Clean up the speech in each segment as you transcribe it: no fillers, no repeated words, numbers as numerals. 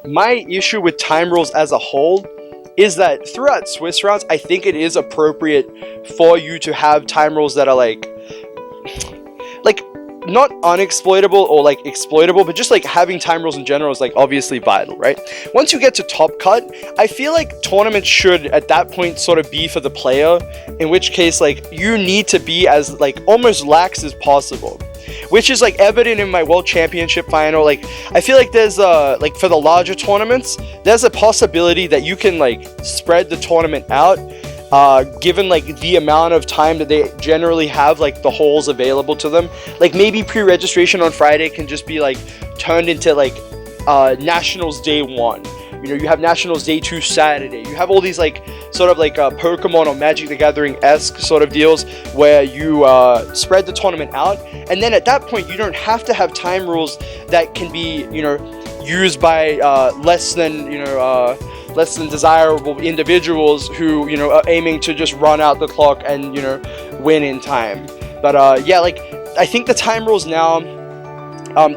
my issue with time rules as a whole is that throughout Swiss rounds, I think it is appropriate for you to have time rules that are like not unexploitable or like exploitable, but just like having time rules in general is like obviously vital, right? Once you get to top cut, I feel like tournaments should at that point sort of be for the player, in which case like you need to be as like almost lax as possible, which is like evident in my world championship final. Like I feel like there's like for the larger tournaments, there's a possibility that you can like spread the tournament out, given like the amount of time that they generally have like the holes available to them. Like maybe pre-registration on Friday can just be like turned into like Nationals Day 1. You know, you have Nationals Day 2 Saturday. You have all these like sort of like Pokemon or Magic the Gathering-esque sort of deals where you spread the tournament out, and then at that point you don't have to have time rules that can be, you know, used by less than desirable individuals who, you know, are aiming to just run out the clock and, you know, win in time. But yeah, like I think the time rules now,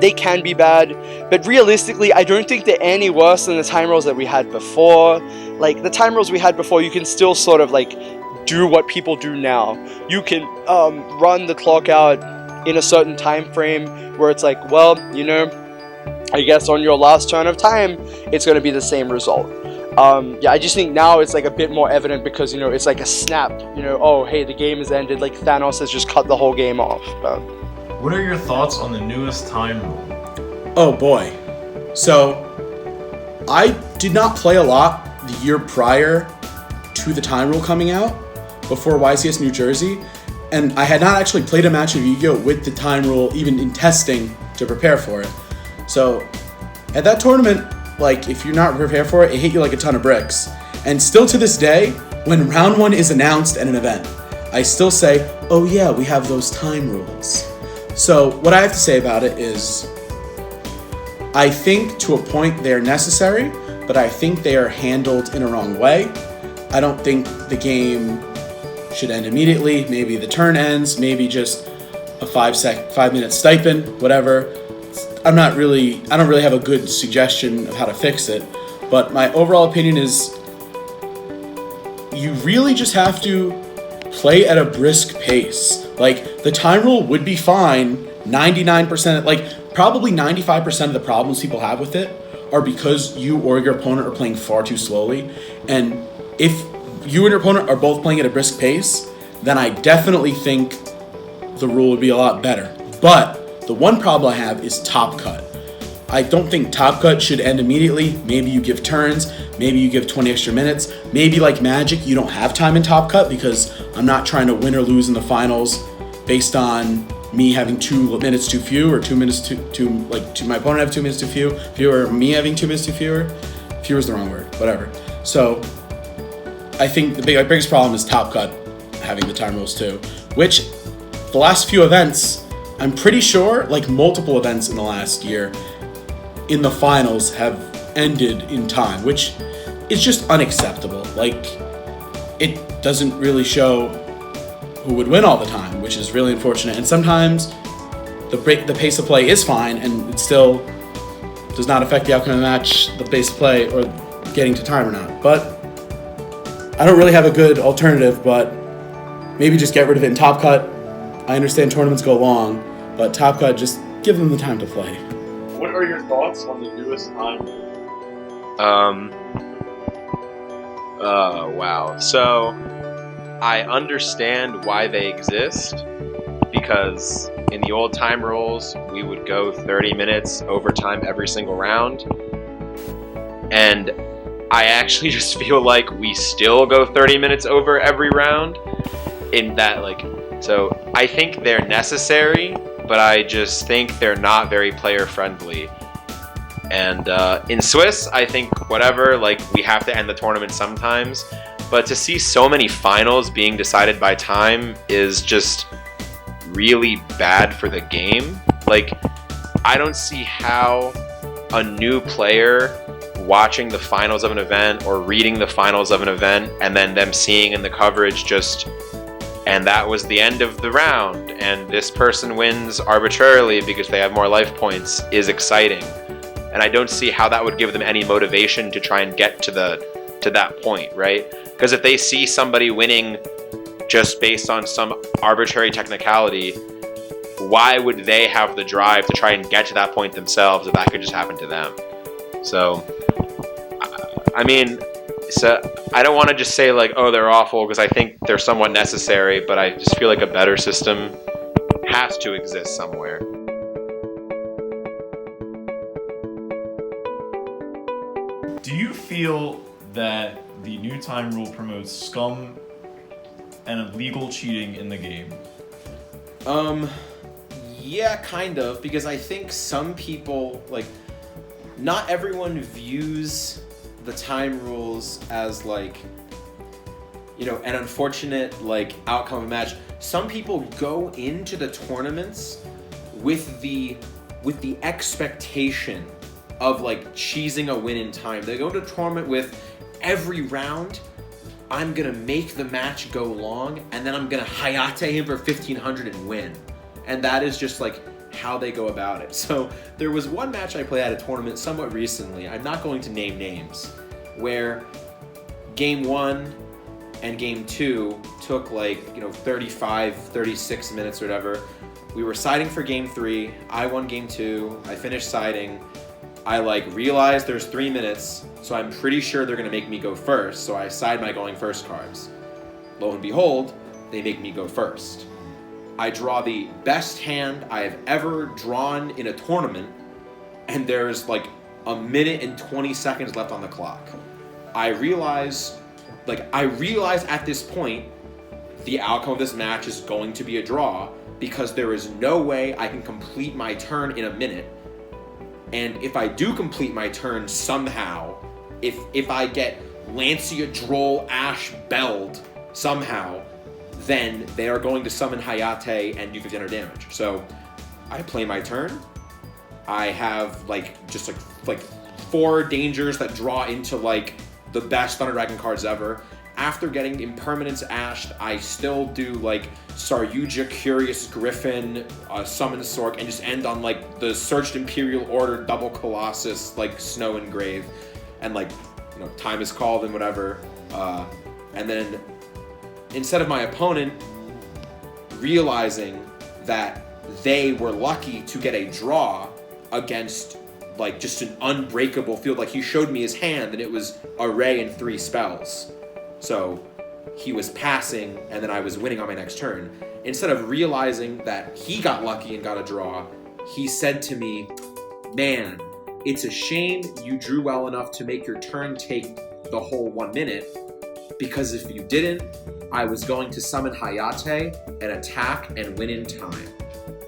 they can be bad, but realistically I don't think they're any worse than the time rules that we had before. Like the time rules we had before, you can still sort of like do what people do now. You can run the clock out in a certain time frame where it's like, well, you know, I guess on your last turn of time it's going to be the same result. Yeah, I just think now it's like a bit more evident because, you know, it's like a snap, you know, oh hey, the game has ended, like Thanos has just cut the whole game off. But what are your thoughts on the newest time rule? Oh boy. So, I did not play a lot the year prior to the time rule coming out, before YCS New Jersey, and I had not actually played a match of Yu-Gi-Oh! With the time rule, even in testing, to prepare for it. So, at that tournament, like, if you're not prepared for it, it hit you like a ton of bricks. And still to this day, when round 1 is announced at an event, I still say, oh yeah, we have those time rules. So what I have to say about it is, I think to a point they're necessary, but I think they are handled in a wrong way. I don't think the game should end immediately. Maybe the turn ends, maybe just a 5-minute stipend, whatever. I don't really have a good suggestion of how to fix it, but my overall opinion is you really just have to play at a brisk pace. Like, the time rule would be fine 99%, like probably 95% of the problems people have with it are because you or your opponent are playing far too slowly. And if you and your opponent are both playing at a brisk pace, then I definitely think the rule would be a lot better. But the one problem I have is top cut. I don't think top cut should end immediately. Maybe you give turns, maybe you give 20 extra minutes. Maybe like Magic, you don't have time in top cut because I'm not trying to win or lose in the finals based on me having 2 minutes too few or 2 minutes too my opponent have 2 minutes too few, or me having 2 minutes too fewer. Fewer is the wrong word, whatever. So I think the biggest problem is top cut having the time rules too, which the last few events, I'm pretty sure, like multiple events in the last year, in the finals have ended in time, which is just unacceptable. Like, it doesn't really show who would win all the time, which is really unfortunate. And sometimes the pace of play is fine, and it still does not affect the outcome of the match, the pace of play, or getting to time or not. But I don't really have a good alternative, but maybe just get rid of it in top cut. I understand tournaments go long, but top cut, just give them the time to play. What are your thoughts on the newest time? Wow. So, I understand why they exist, because in the old time rules, we would go 30 minutes overtime every single round. And I actually just feel like we still go 30 minutes over every round in that, like, so I think they're necessary, but I just think they're not very player friendly. And in Swiss, I think whatever, like, we have to end the tournament sometimes, but to see so many finals being decided by time is just really bad for the game. Like, I don't see how a new player watching the finals of an event or reading the finals of an event and then them seeing in the coverage just, and that was the end of the round and this person wins arbitrarily because they have more life points, is exciting. and I don't see how that would give them any motivation to try and get to that point, right? Because if they see somebody winning just based on some arbitrary technicality, why would they have the drive to try and get to that point themselves if that could just happen to them? So, I mean, so I don't want to just say like, oh, they're awful, because I think they're somewhat necessary, but I just feel like a better system has to exist somewhere. Do you feel that the new time rule promotes scum and illegal cheating in the game? Yeah, kind of, because I think some people, like, not everyone views the time rules as, like, you know, an unfortunate, like, outcome of a match. Some people go into the tournaments with the expectation of, like, cheesing a win in time. They go to a tournament with every round, I'm gonna make the match go long, and then I'm gonna Hayate him for 1500 and win. And that is just, like, how they go about it. So there was one match I played at a tournament somewhat recently, I'm not going to name names, where game 1 and game 2 took, like, you know, 35, 36 minutes or whatever. We were siding for game 3, I won game 2, I finished siding, I, like, realized there's 3 minutes, so I'm pretty sure they're gonna make me go first, so I side my going first cards. Lo and behold, they make me go first. I draw the best hand I have ever drawn in a tournament, and there's like 1 minute and 20 seconds left on the clock. I realize at this point, the outcome of this match is going to be a draw, because there is no way I can complete my turn in a minute. And if I do complete my turn somehow, if I get Lancia, Droll, Ash, Beld somehow, then they are going to summon Hayate and do 1500 damage. So I play my turn. I have like 4 dangers that draw into like the best Thunder Dragon cards ever. After getting Impermanence Ashed, I still do like Saryuja, Curious Griffin, Summon Sork, and just end on like the Searched Imperial Order, Double Colossus, like Snow Engrave, and like, you know, Time is Called and whatever. And then instead of my opponent realizing that they were lucky to get a draw against like just an unbreakable field, like he showed me his hand and it was Array and 3 spells. So he was passing and then I was winning on my next turn. Instead of realizing that he got lucky and got a draw, he said to me, "Man, it's a shame you drew well enough to make your turn take the whole 1 minute, because if you didn't, I was going to summon Hayate and attack and win in time."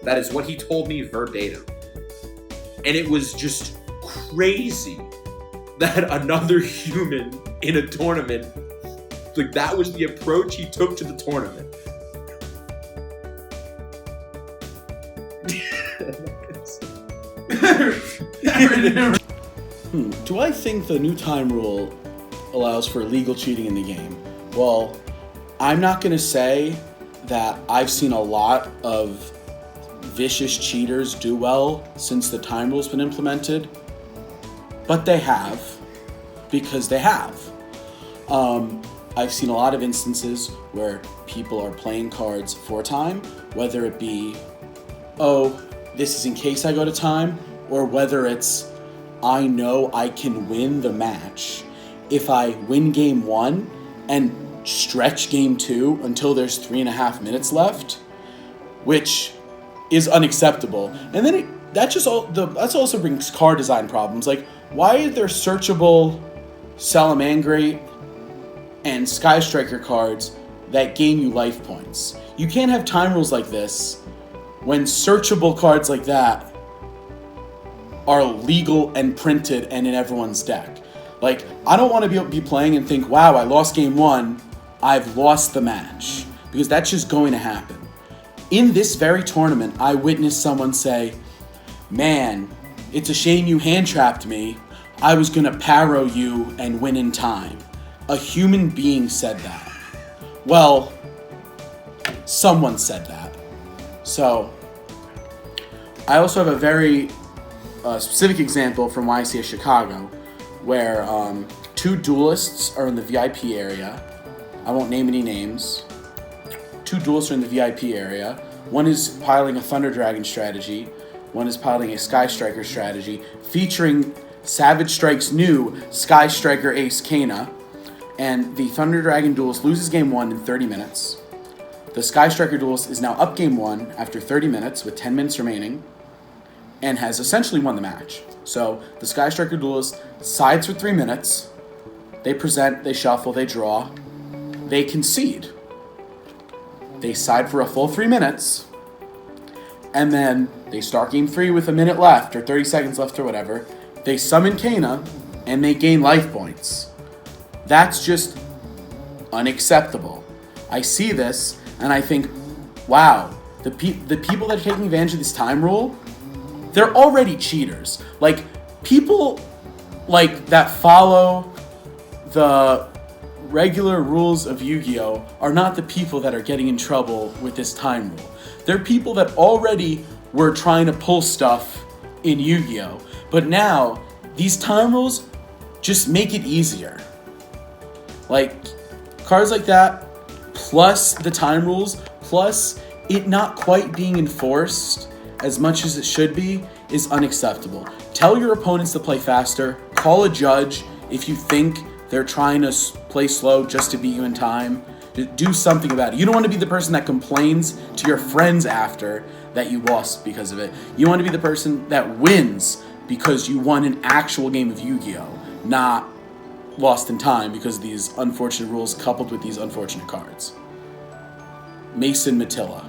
That is what he told me verbatim. And it was just crazy that another human in a tournament, like, that was the approach he took to the tournament. Do I think the new time rule allows for illegal cheating in the game? Well, I'm not going to say that I've seen a lot of vicious cheaters do well since the time rule's been implemented, but they have, because they have. I've seen a lot of instances where people are playing cards for time, whether it be, oh, this is in case I go to time, or whether it's, I know I can win the match if I win game 1 and stretch game 2 until there's 3.5 minutes left, which is unacceptable. And then that also brings card design problems. Like, why are there searchable Salamangreat and Sky Striker cards that gain you life points? You can't have time rules like this when searchable cards like that are legal and printed and in everyone's deck. Like, I don't want to be playing and think, wow, I lost game 1, I've lost the match, because that's just going to happen. In this very tournament, I witnessed someone say, "Man, it's a shame you hand-trapped me. I was going to paro you and win in time." A human being said that. Well, someone said that. So, I also have a very a specific example from YCS Chicago, where 2 duelists are in the VIP area. I won't name any names. 2 duelists are in the VIP area. One is piloting a Thunder Dragon strategy. One is piloting a Sky Striker strategy, featuring Savage Strike's new Sky Striker Ace Kana. And the Thunder Dragon duelist loses game 1 in 30 minutes. The Sky Striker duelist is now up game 1 after 30 minutes with 10 minutes remaining and has essentially won the match. So the Sky Striker duelist sides for 3 minutes. They present, they shuffle, they draw. They concede. They side for a full 3 minutes. And then they start game 3 with a minute left or 30 seconds left or whatever. They summon Kana and they gain life points. That's just unacceptable. I see this and I think, wow, the people that are taking advantage of this time rule, they're already cheaters. Like, people like that follow the regular rules of Yu-Gi-Oh! Are not the people that are getting in trouble with this time rule. They're people that already were trying to pull stuff in Yu-Gi-Oh! But now, these time rules just make it easier. Like, cards like that, plus the time rules, plus it not quite being enforced as much as it should be, is unacceptable. Tell your opponents to play faster. Call a judge if you think they're trying to play slow just to beat you in time. Do something about it. You don't want to be the person that complains to your friends after that you lost because of it. You want to be the person that wins because you won an actual game of Yu-Gi-Oh! Not lost in time because of these unfortunate rules coupled with these unfortunate cards. Mason Matilla.